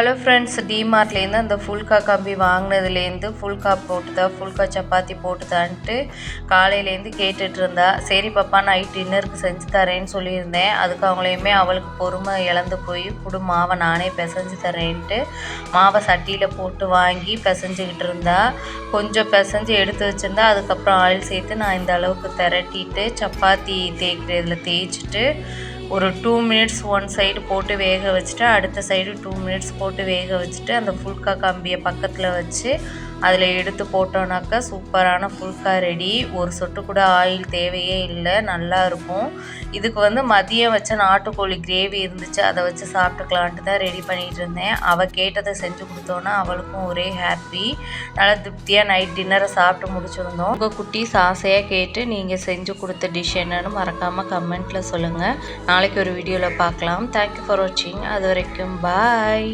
Hello friends, டிமார்ட்லேருந்து அந்த ஃபுல்கா கம்பி வாங்கினதுலேருந்து ஃபுல்கா போட்டுதா, ஃபுல்கா சப்பாத்தி போட்டுதான்ட்டு காலையிலேருந்து கேட்டுட்டு இருந்தா. சரி பாப்பா, நைட் டின்னருக்கு செஞ்சு தரேன்னு சொல்லியிருந்தேன். அதுக்கு அவங்களையுமே அவளுக்கு பொறுமை இழந்து போய் புடு மாவை நானே பிசைஞ்சு தரேன்ட்டு மாவை சட்டியில் போட்டு வாங்கி பிசைஞ்சிக்கிட்டு இருந்தா. கொஞ்சம் பிசைஞ்சு எடுத்து வச்சுருந்தா. அதுக்கப்புறம் ஆயில் சேர்த்து நான் இந்த அளவுக்கு திரட்டிட்டு சப்பாத்தி தேய்க்கிறதுல தேய்ச்சிட்டு ஒரு 2 மினிட்ஸ் ஒன் சைடு போட்டு வேக வச்சுட்டு அடுத்த சைடு 2 மினிட்ஸ் போட்டு வேக வச்சுட்டு அந்த ஃபுல்கா கம்பியை பக்கத்தில் வச்சு அதில் எடுத்து போட்டோன்னாக்கா சூப்பரான ஃபுல்கா ரெடி. ஒரு சொட்டு கூட ஆயில் தேவையே இல்லை, நல்லா இருக்கும். இதுக்கு மதியம் வச்ச நாட்டுக்கோழி கிரேவி இருந்துச்சு, அதை வச்சு சாப்பிட்டுக்கலான்ட்டு தான் ரெடி பண்ணிகிட்டு இருந்தேன். அவள் கேட்டதை செஞ்சு கொடுத்தோன்னா அவளுக்கும் ஒரே ஹாப்பி. நல்லா திருப்தியாக நைட் டின்னரை சாப்பிட்டு முடிச்சுருந்தோம். உங்கள் குட்டீஸ் ஆசையாக கேட்டு நீங்கள் செஞ்சு கொடுத்த டிஷ் என்னன்னு மறக்காமல் கமெண்ட்டில் சொல்லுங்கள். நாளைக்கு ஒரு வீடியோவில் பார்க்கலாம். தேங்க்யூ ஃபார் வாட்சிங். அது வரைக்கும் பாய்.